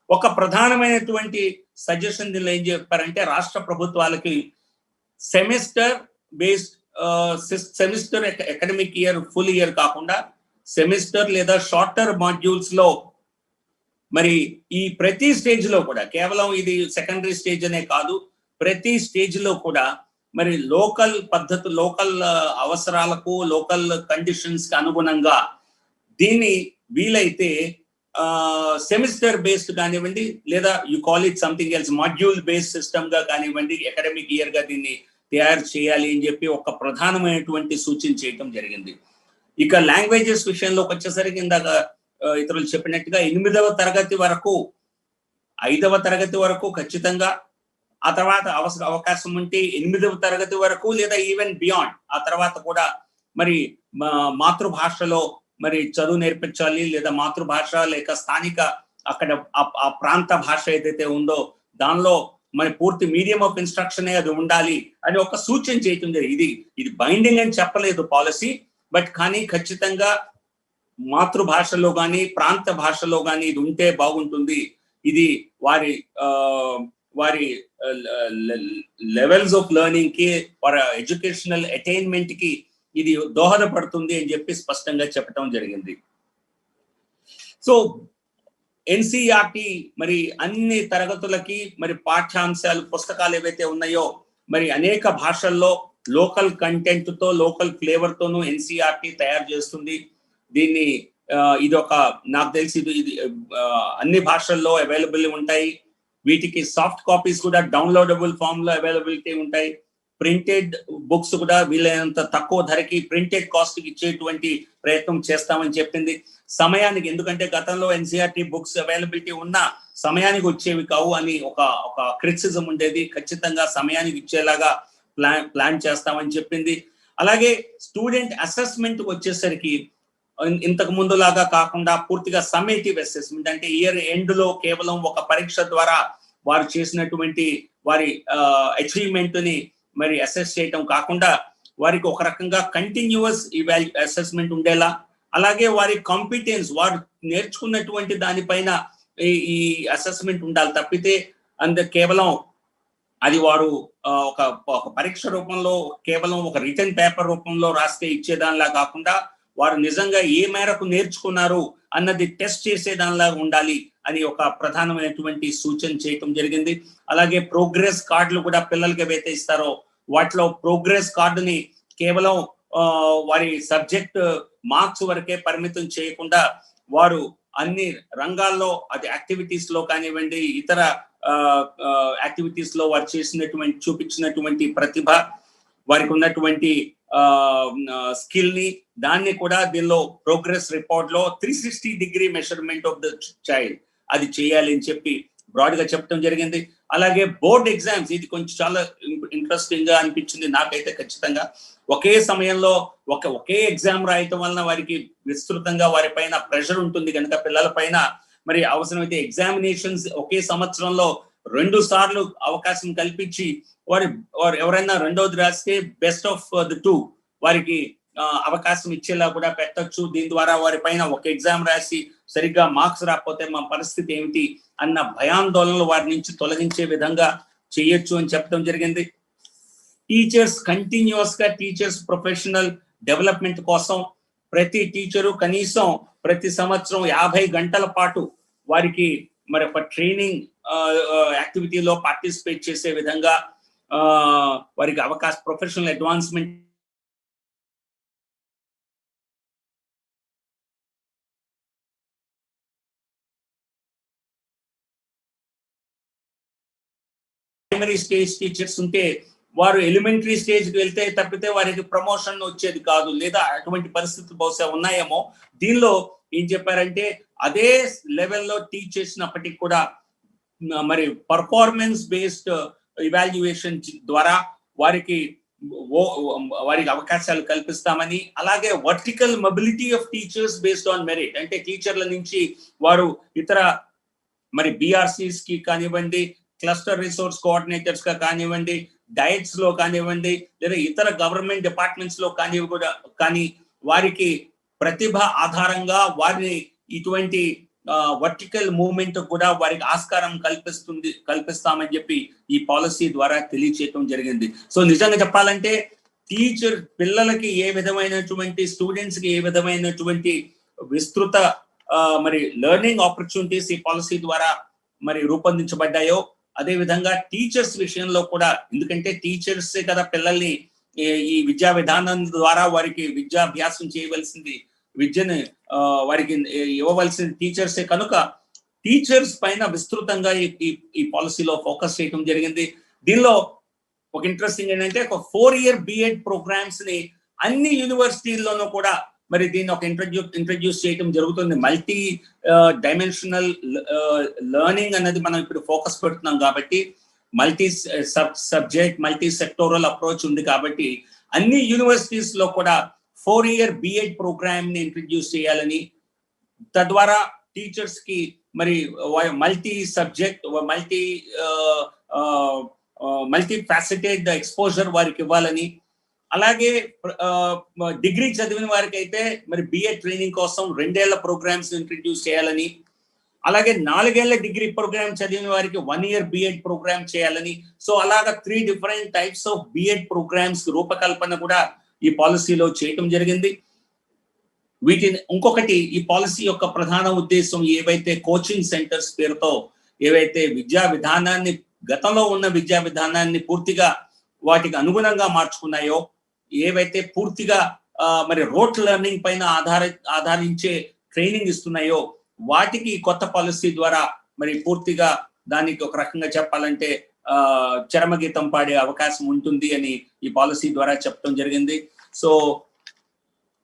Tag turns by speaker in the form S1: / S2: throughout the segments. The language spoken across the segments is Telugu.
S1: ఒక ప్రధానమైనటువంటి సజెషన్ దీనిలో ఏం చెప్పారంటే రాష్ట్ర ప్రభుత్వాలకి semester based semester academic year full year కాకుండా సెమిస్టర్ లేదా షార్టర్ మాడ్యూల్స్ లో మరి ఈ ప్రతి స్టేజ్ లో కూడా కేవలం ఇది సెకండరీ స్టేజ్ అనే కాదు, ప్రతి స్టేజ్ లో కూడా మరి లోకల్ పద్ధతి, లోకల్ అవసరాలకు, లోకల్ కండిషన్స్ కి అనుగుణంగా దీన్ని వీలైతే సెమిస్టర్ బేస్డ్ కానివ్వండి, లేదా you call it something else module based system గా కానివ్వండి, అకాడమిక్ ఇయర్ గా దీన్ని తయారు చేయాలి అని చెప్పి ఒక ప్రధానమైనటువంటి సూచన చేయటం జరిగింది. ఇక లాంగ్వేజెస్ విషయంలోకి వచ్చేసరికి ఇందాక ఇతరులు చెప్పినట్టుగా 8వ తరగతి వరకు, 5వ తరగతి వరకు ఖచ్చితంగా, ఆ తర్వాత అవకాశం ఉంటే 8వ తరగతి వరకు లేదా ఈవెన్ బియాండ్ ఆ తర్వాత కూడా మరి మాతృభాషలో మరి చదువు నేర్పించాలి, లేదా మాతృభాష లేక స్థానిక అక్కడ ఆ ప్రాంత భాష ఏదైతే ఉందో దానిలో మరి పూర్తి మీడియం ఆఫ్ ఇన్స్ట్రక్షన్ అది ఉండాలి అని ఒక సూచన చేయటం జరిగింది. ఇది బైండింగ్ అని చెప్పలేదు పాలసీ, బట్ కానీ ఖచ్చితంగా మాతృభాషలో కానీ ప్రాంత భాషలో కానీ ఇది ఉంటే బాగుంటుంది. ఇది వారి వారి లెవెల్స్ ఆఫ్ లెర్నింగ్ కి, వారి ఎడ్యుకేషనల్ అటైన్మెంట్ కి ఇది దోహదపడుతుంది అని చెప్పి స్పష్టంగా చెప్పడం జరిగింది. సో ఎన్సిఆర్టి మరి అన్ని తరగతులకి మరి పాఠ్యాంశాలు, పుస్తకాలు ఏవైతే ఉన్నాయో మరి అనేక భాషల్లో లోకల్ కంటెంట్ తో, లోకల్ ఫ్లేవర్ తోనూ ఎన్సిఆర్టి తయారు చేస్తుంది. దీన్ని ఇది ఒక, నాకు తెలిసి ఇది అన్ని భాషల్లో అవైలబుల్ ఉంటాయి. వీటికి సాఫ్ట్ కాపీస్ కూడా డౌన్లోడబుల్ ఫామ్ లో అవైలబిలిటీ ఉంటాయి. ప్రింటెడ్ బుక్స్ కూడా వీలైనంత తక్కువ ధరకి ప్రింటెడ్ కాస్ట్ కి ఇచ్చేటువంటి ప్రయత్నం చేస్తామని చెప్పింది. సమయానికి, ఎందుకంటే గతంలో ఎన్సిఆర్టి బుక్స్ అవైలబిలిటీ ఉన్న సమయానికి వచ్చేవి కావు అని ఒక క్రిటిసిజం ఉండేది. ఖచ్చితంగా సమయానికి ఇచ్చేలాగా ప్లాన్ చేస్తామని చెప్పింది. అలాగే స్టూడెంట్ అసెస్మెంట్ వచ్చేసరికి ఇంతకు ముందు లాగా కాకుండా పూర్తిగా సమ్మేటివ్ అసెస్మెంట్, అంటే ఇయర్ ఎండ్ లో కేవలం ఒక పరీక్ష ద్వారా వారు చేసినటువంటి వారి అచీవ్మెంట్ ని మరి అసెస్ చేయటం కాకుండా వారికి ఒక రకంగా కంటిన్యూస్ అసెస్మెంట్ ఉండేలా, అలాగే వారి కాంపిటెన్స్, వారు నేర్చుకున్నటువంటి దానిపైన ఈ అసెస్మెంట్ ఉండాలి. తప్పితే కేవలం అది వారు ఒక పరీక్ష రూపంలో, కేవలం ఒక రిటర్న్ పేపర్ రూపంలో రాస్తే ఇచ్చేదానిలా కాకుండా వారు నిజంగా ఏ మేరకు నేర్చుకున్నారు అన్నది టెస్ట్ చేసేదానిలా ఉండాలి అని ఒక ప్రధానమైనటువంటి సూచన చేయటం జరిగింది. అలాగే ప్రోగ్రెస్ కార్డులు కూడా పిల్లలకి ఏవైతే ఇస్తారో వాటిలో ప్రోగ్రెస్ కార్డుని కేవలం వారి సబ్జెక్ట్ మార్క్స్ వరకే పరిమితం చేయకుండా వారు అన్ని రంగాల్లో, అది యాక్టివిటీస్ లో కానివ్వండి, ఇతర యాక్టివిటీస్ లో వారు చేసినటువంటి, చూపించినటువంటి ప్రతిభ, వారికి ఉన్నటువంటి స్కిల్ ని, దాన్ని కూడా దీనిలో ప్రోగ్రెస్ రిపోర్ట్ లో 360 మెజర్మెంట్ ఆఫ్ ద చైల్డ్ అది చేయాలి అని చెప్పి బ్రాడ్ గా చెప్పడం జరిగింది. అలాగే బోర్డ్ ఎగ్జామ్స్, ఇది కొంచెం చాలా ఇంట్రెస్టింగ్ గా అనిపించింది నాకైతే. ఖచ్చితంగా ఒకే సమయంలో ఒకే ఎగ్జామ్ రాయటం వలన వారికి విస్తృతంగా వారి పైన ప్రెషర్ ఉంటుంది కనుక పిల్లల పైన మరి అవసరమైతే ఎగ్జామినేషన్స్ ఒకే సంవత్సరంలో 2 సార్లు అవకాశం కల్పించి వారు ఎవరైనా రెండోది రాస్తే బెస్ట్ ఆఫ్ ది 2 వారికి అవకాశం ఇచ్చేలా కూడా పెట్టొచ్చు. దీని ద్వారా వారి పైన ఒక ఎగ్జామ్ రాసి సరిగ్గా మార్క్స్ రాకపోతే మా పరిస్థితి ఏమిటి అన్న భయాందోళనలు వారి నుంచి తొలగించే విధంగా చేయొచ్చు అని చెప్పడం జరిగింది. టీచర్స్ కంటిన్యూస్ గా టీచర్స్ ప్రొఫెషనల్ డెవలప్మెంట్ కోసం ప్రతి టీచరు కనీసం ప్రతి సంవత్సరం 50 గంటల పాటు వారికి మరి ఒక ట్రైనింగ్ యాక్టివిటీలో పార్టిసిపేట్ చేసే విధంగా వారికి అవకాశం, professional advancement primary stage teachers ఉంటే వారు ఎలిమెంటరీ స్టేజ్కి వెళ్తే తప్పితే వారికి ప్రమోషన్ వచ్చేది కాదు, లేదా అటువంటి పరిస్థితులు బహుశా ఉన్నాయేమో. దీనిలో ఏం చెప్పారంటే అదే లెవెల్లో టీచ్ చేసినప్పటికీ కూడా మరి పర్ఫార్మెన్స్ బేస్డ్ ఇవాల్యుయేషన్ ద్వారా వారికి అవకాశాలు కల్పిస్తామని, అలాగే vertical mobility of teachers based on merit, అంటే టీచర్ల నుంచి వారు ఇతర మరి బిఆర్సీస్ కి కానివ్వండి, క్లస్టర్ రిసోర్స్ కోఆర్డినేటర్స్ గా కానివ్వండి, డయట్స్ లో కానివ్వండి, లేదా ఇతర గవర్నమెంట్ డిపార్ట్మెంట్స్ లో కానీ వారికి ప్రతిభ ఆధారంగా వారిని ఇటువంటి వర్టికల్ మూవ్మెంట్ కూడా వారికి ఆస్కారం కల్పిస్తామని చెప్పి ఈ పాలసీ ద్వారా తెలియచేయటం జరిగింది. సో నిజంగా చెప్పాలంటే టీచర్ పిల్లలకి ఏ విధమైనటువంటి స్టూడెంట్స్ కి ఏ విధమైనటువంటి విస్తృత మరి లెర్నింగ్ ఆపర్చునిటీస్ ఈ పాలసీ ద్వారా మరి రూపొందించబడ్డాయో అదే విధంగా టీచర్స్ విషయంలో కూడా, ఎందుకంటే టీచర్స్ కదా పిల్లల్ని ఈ విద్యా విధానం ద్వారా వారికి విద్యాభ్యాసం చేయవలసింది, విద్యను వారికి ఇవ్వవలసిన టీచర్సే కనుక టీచర్స్ పైన విస్తృతంగా ఈ పాలసీలో ఫోకస్ చేయడం జరిగింది. దీనిలో ఒక ఇంట్రెస్టింగ్ ఏంటంటే ఒక 4-year బిఎడ్ ప్రోగ్రామ్స్ ని అన్ని యూనివర్సిటీల్లోనూ కూడా మరి దీన్ని ఒక ఇంట్రడ్యూస్ చేయడం జరుగుతుంది. మల్టీ డైమెన్షనల్ లెర్నింగ్ అన్నది మనం ఇప్పుడు ఫోకస్ పెడుతున్నాం కాబట్టి, multi subject multi sectoral approach ఉంది కాబట్టి అన్ని యూనివర్సిటీస్ లో కూడా 4-year బిఎడ్ ప్రోగ్రామ్ ని ఇంట్రడ్యూస్ చేయాలని, తద్వారా టీచర్స్ కి మరి multi subject multi faceted exposure వారికి ఇవ్వాలని, అలాగే డిగ్రీ చదివిన వారికి అయితే మరి బిఎడ్ ట్రైనింగ్ కోసం 2 ఏళ్ల ప్రోగ్రామ్స్ ఇంట్రడ్యూస్ చేయాలని, అలాగే 4 ఏళ్ల డిగ్రీ ప్రోగ్రామ్ చదివిన వారికి 1-year బిఎడ్ ప్రోగ్రామ్ చేయాలని. సో అలాగా 3 different types of BEd programmes రూపకల్పన కూడా ఈ పాలసీలో చేయటం జరిగింది. వీటిని ఇంకొకటి, ఈ పాలసీ యొక్క ప్రధాన ఉద్దేశం ఏవైతే కోచింగ్ సెంటర్స్ పేరుతో ఏవైతే విద్యా విధానాన్ని, గతంలో ఉన్న విద్యా విధానాన్ని పూర్తిగా వాటికి అనుగుణంగా మార్చుకున్నాయో, ఏవైతే పూర్తిగా మరి రోట్ లెర్నింగ్ పైన ఆధారించే ట్రైనింగ్ ఇస్తున్నాయో వాటికి కొత్త పాలసీ ద్వారా మరి పూర్తిగా దానికి ఒక రకంగా చెప్పాలంటే చరమగీతం పాడే అవకాశం ఉంటుంది అని ఈ పాలసీ ద్వారా చెప్పడం జరిగింది. సో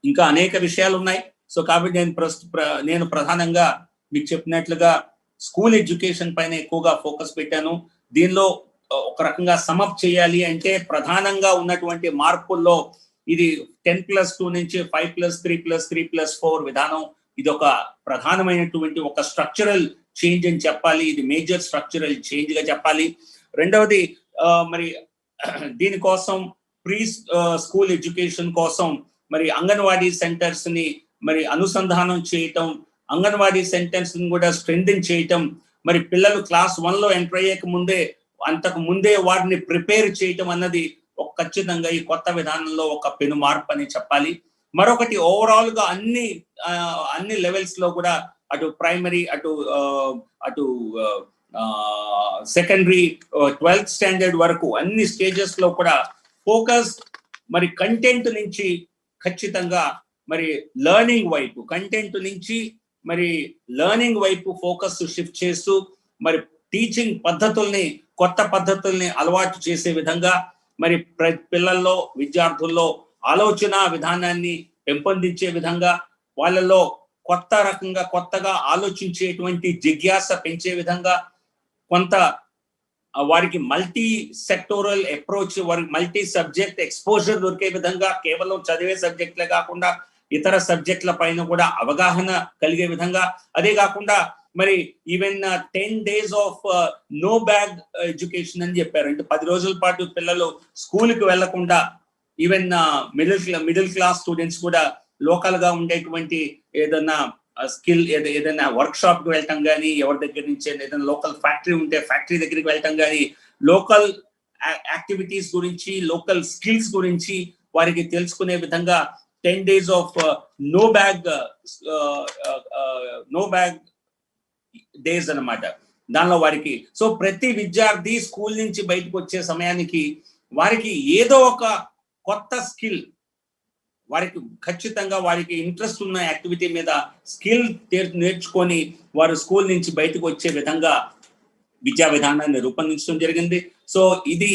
S1: ఇంకా అనేక విషయాలు ఉన్నాయి. సో కాబట్టి నేను ప్రధానంగా మీకు చెప్పినట్లుగా స్కూల్ ఎడ్యుకేషన్ పైన ఎక్కువగా ఫోకస్ పెట్టాను. దీనిలో ఒక రకంగా సమప్ చేయాలి అంటే ప్రధానంగా ఉన్నటువంటి మార్పుల్లో ఇది 10+2 నుంచి 5+3+3+4 విధానం, ఇది ఒక ప్రధానమైనటువంటి ఒక స్ట్రక్చరల్ చేంజ్ అని చెప్పాలి. ఇది మేజర్ స్ట్రక్చరల్ చేంజ్ గా చెప్పాలి. రెండవది మరి దీనికోసం ప్రీ స్కూల్ ఎడ్యుకేషన్ కోసం మరి అంగన్వాడీ సెంటర్స్ ని మరి అనుసంధానం చేయటం, అంగన్వాడీ సెంటర్స్ ని కూడా స్ట్రెంథెన్ చేయటం, మరి పిల్లలు క్లాస్ 1 లో ఎంటర్ అయ్యేక ముందే అంతకు ముందే వారిని ప్రిపేర్ చేయటం అన్నది ఖచ్చితంగా ఈ కొత్త విధానంలో ఒక పెను మార్పు అని చెప్పాలి. మరొకటి ఓవరాల్ గా అన్ని లెవెల్స్ లో కూడా అటు ప్రైమరీ అటు సెకండరీ 12th స్టాండర్డ్ వరకు అన్ని స్టేజెస్ లో కూడా ఫోకస్ మరి కంటెంట్ నుంచి ఖచ్చితంగా మరి లెర్నింగ్ వైపు, కంటెంట్ నుంచి మరి లెర్నింగ్ వైపు ఫోకస్ షిఫ్ట్ చేస్తూ మరి టీచింగ్ పద్ధతుల్ని, కొత్త పద్ధతుల్ని అలవాటు చేసే విధంగా మరి పిల్లల్లో, విద్యార్థుల్లో ఆలోచన విధానాన్ని పెంపొందించే విధంగా, వాళ్ళలో కొత్తగా ఆలోచించేటువంటి జిజ్ఞాస పెంచే విధంగా, కొంత వారికి మల్టీ సెక్టోరల్ అప్రోచ్, వారికి మల్టీ సబ్జెక్ట్ ఎక్స్పోజర్ దొరికే విధంగా, కేవలం చదివే సబ్జెక్టులే కాకుండా ఇతర సబ్జెక్టుల పైన కూడా అవగాహన కలిగే విధంగా, అదే కాకుండా మరి even 10 days of no bag education అని చెప్పారు. అంటే 10 రోజుల పాటు పిల్లలు స్కూల్కి వెళ్లకుండా, ఈవెన్ మిడిల్ క్లాస్ స్టూడెంట్స్ కూడా లోకల్ గా ఉండేటువంటి ఏదైనా స్కిల్, ఏదైనా వర్క్ షాప్ కి వెళ్ళటం కానీ, ఎవరి దగ్గర నుంచి ఏదైనా లోకల్ ఫ్యాక్టరీ ఉంటే ఫ్యాక్టరీ దగ్గరికి వెళ్ళటం కానీ, లోకల్ యాక్టివిటీస్ గురించి, లోకల్ స్కిల్స్ గురించి వారికి తెలుసుకునే విధంగా 10 days of no bag days అన్నమాట. దానిలో వారికి సో ప్రతి విద్యార్థి స్కూల్ నుంచి బయటకు వచ్చే సమయానికి వారికి ఏదో ఒక కొత్త స్కిల్, వారికి ఖచ్చితంగా వారికి ఇంట్రెస్ట్ ఉన్న యాక్టివిటీ మీద స్కిల్ నేర్చుకొని వారు స్కూల్ నుంచి బయటకు వచ్చే విధంగా విద్యా విధానాన్ని రూపొందించడం జరిగింది. సో ఇది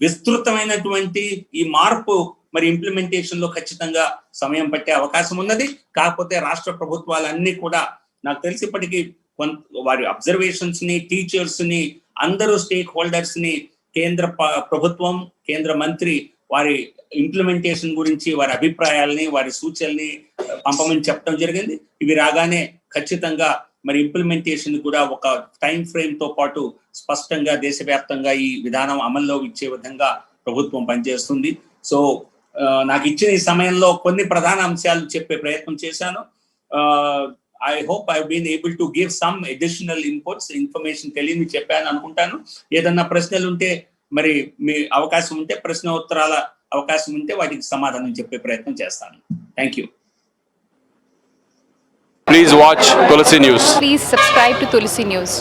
S1: విస్తృతమైనటువంటి ఈ మార్పు మరి ఇంప్లిమెంటేషన్ లో ఖచ్చితంగా సమయం పట్టే అవకాశం ఉన్నది. కాకపోతే రాష్ట్ర ప్రభుత్వాలన్నీ కూడా నాకు తెలిసి ఇప్పటికీ వారి అబ్జర్వేషన్స్ ని, టీచర్స్ ని, అందరూ స్టేక్ హోల్డర్స్ ని కేంద్ర ప్రభుత్వం, కేంద్ర మంత్రి వారి ఇంప్లిమెంటేషన్ గురించి వారి అభిప్రాయాలని, వారి సూచనల్ని పంపమని చెప్పడం జరిగింది. ఇవి రాగానే ఖచ్చితంగా మరి ఇంప్లిమెంటేషన్ కూడా ఒక టైం ఫ్రేమ్ తో పాటు స్పష్టంగా దేశవ్యాప్తంగా ఈ విధానం అమల్లో ఇచ్చే విధంగా ప్రభుత్వం పనిచేస్తుంది. సో నాకు ఇచ్చిన ఈ సమయంలో కొన్ని ప్రధాన అంశాలు చెప్పే ప్రయత్నం చేశాను. I hope I been able to give some additional inputs, information తెలియని చెప్పాను అనుకుంటాను. ఏదన్నా ప్రశ్నలు ఉంటే మరి మీ అవకాశం ఉంటే ప్రశ్నోత్తరాల అవకాశం ఉంటే వాటికి సమాధానం చెప్పే ప్రయత్నం చేస్తాను. Thank you.
S2: Please watch Tulsi News.
S3: Please subscribe to Tulsi News.